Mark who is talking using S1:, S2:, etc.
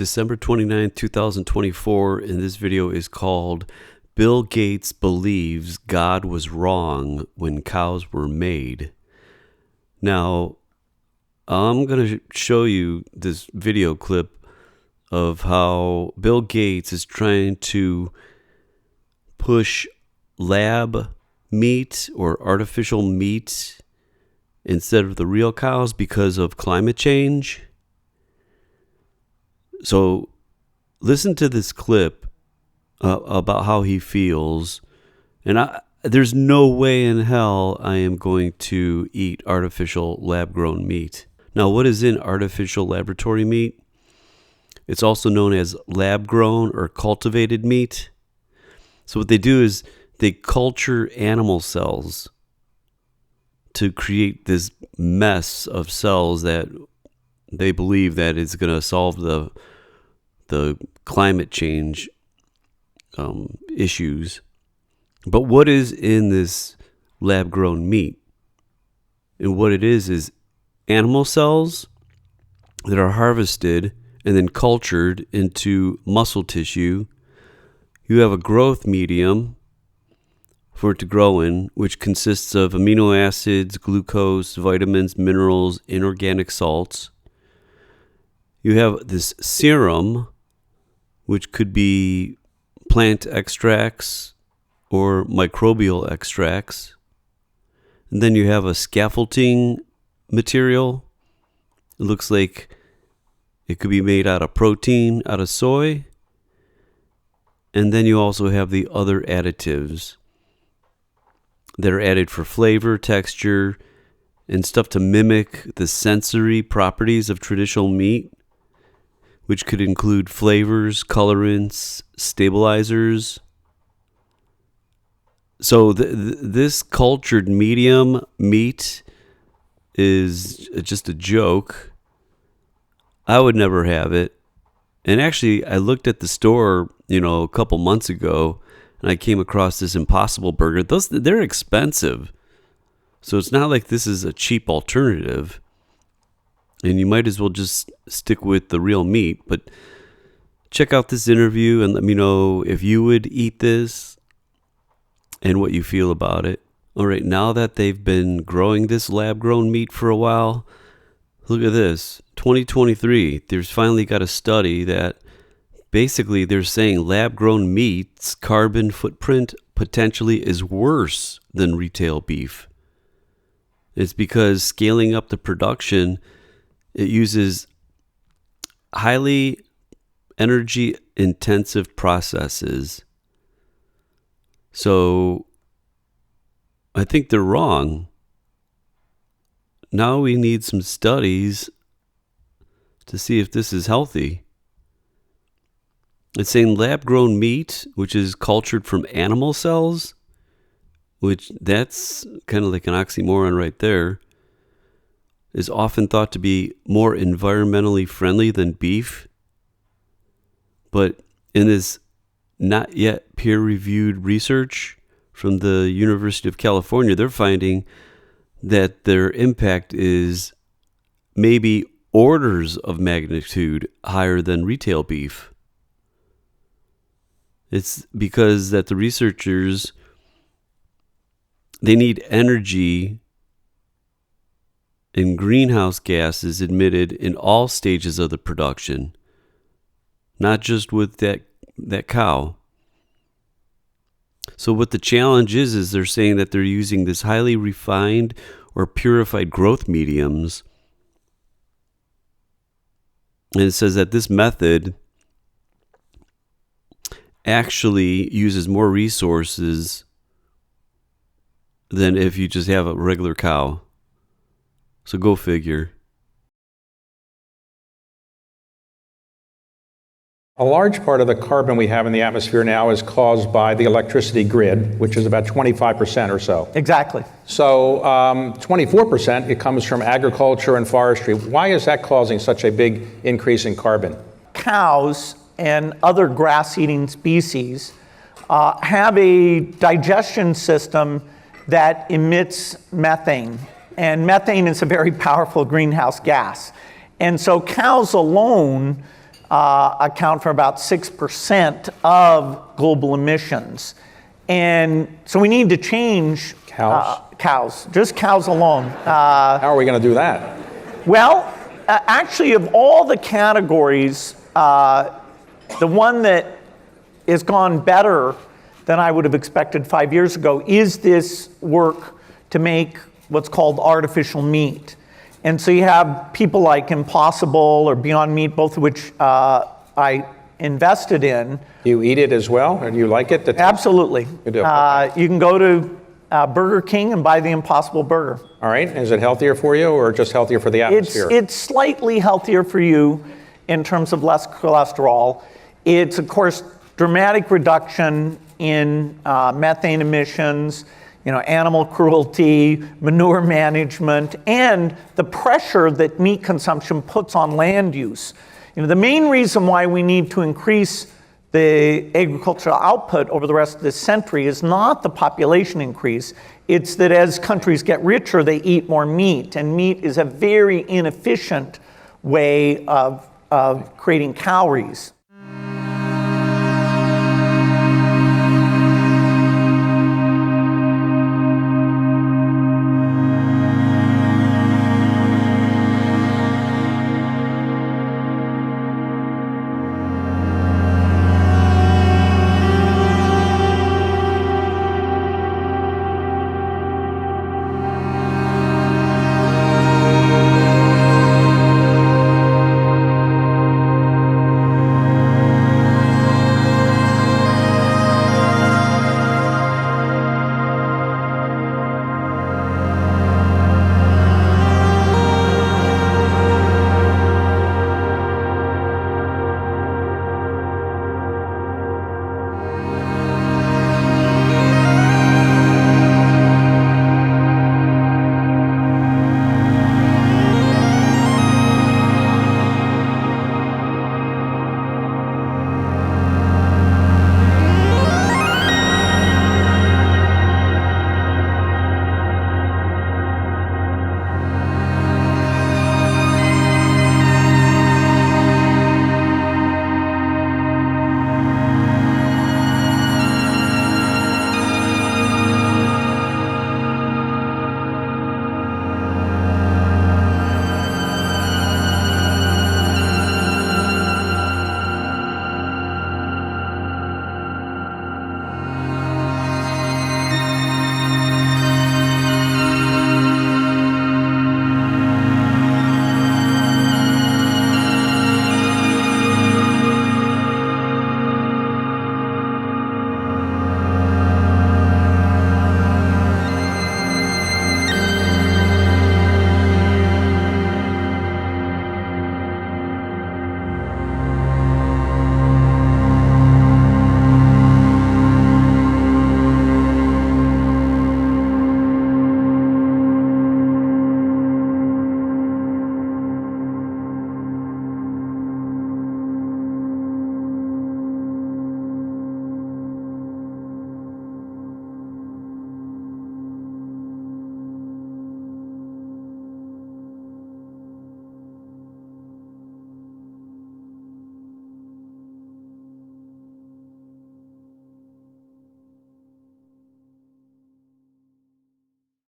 S1: December 29th, 2024, and this video is called Bill Gates Believes God Was Wrong When Cows Were Made. Now, I'm going to show you this video clip of how Bill Gates is trying to push lab meat or artificial meat instead of the real cows because of climate change. So listen to this clip about how he feels. And there's no way in hell I am going to eat artificial lab-grown meat. Now, what is in artificial laboratory meat? It's also known as lab-grown or cultivated meat. So what they do is they culture animal cells to create this mess of cells that they believe that is going to solve the climate change issues. But what is in this lab-grown meat? And what it is animal cells that are harvested and then cultured into muscle tissue. You have a growth medium for it to grow in, which consists of amino acids, glucose, vitamins, minerals, inorganic salts. You have this serum, which could be plant extracts or microbial extracts. And then you have a scaffolding material. It looks like it could be made out of protein, out of soy. And then you also have the other additives that are added for flavor, texture, and stuff to mimic the sensory properties of traditional meat, which could include flavors, colorants, stabilizers. So this cultured medium meat is just a joke. I would never have it. And actually, I looked at the store, a couple months ago, and I came across this Impossible Burger. They're expensive. So it's not like this is a cheap alternative. And you might as well just stick with the real meat. But check out this interview and let me know if you would eat this and what you feel about it. All right, now that they've been growing this lab-grown meat for a while, look at this. 2023, there's finally got a study that basically they're saying lab-grown meat's carbon footprint potentially is worse than retail beef. It's because scaling up the production, it uses highly energy-intensive processes. So I think they're wrong. Now we need some studies to see if this is healthy. It's saying lab-grown meat, which is cultured from animal cells, which that's kind of like an oxymoron right there, is often thought to be more environmentally friendly than beef. But in this not yet peer-reviewed research from the University of California, they're finding that their impact is maybe orders of magnitude higher than retail beef. It's because that the researchers, they need energy and greenhouse gases emitted in all stages of the production, not just with that cow. So what the challenge is they're saying that they're using this highly refined or purified growth mediums. And it says that this method actually uses more resources than if you just have a regular cow. So go figure.
S2: A large part of the carbon we have in the atmosphere now is caused by the electricity grid, which is about 25% or so.
S3: Exactly.
S2: So 24%, it comes from agriculture and forestry. Why is that causing such a big increase in carbon?
S3: Cows and other grass-eating species have a digestion system that emits methane. And methane is a very powerful greenhouse gas. And so cows alone account for about 6% of global emissions. And so we need to change cows, just cows alone.
S2: How are we going to do that?
S3: Well, actually, of all the categories, the one that has gone better than I would have expected 5 years ago is this work to make what's called artificial meat. And so you have people like Impossible or Beyond Meat, both of which I invested in.
S2: Do you eat it as well, or do you like it?
S3: Absolutely.
S2: You do? Okay.
S3: You can go to Burger King and buy the Impossible Burger.
S2: All right. Is it healthier for you, or just healthier for the atmosphere?
S3: It's slightly healthier for you in terms of less cholesterol. It's, of course, dramatic reduction in methane emissions, animal cruelty, manure management, and the pressure that meat consumption puts on land use. The main reason why we need to increase the agricultural output over the rest of this century is not the population increase. It's that as countries get richer, they eat more meat, and meat is a very inefficient way of creating calories.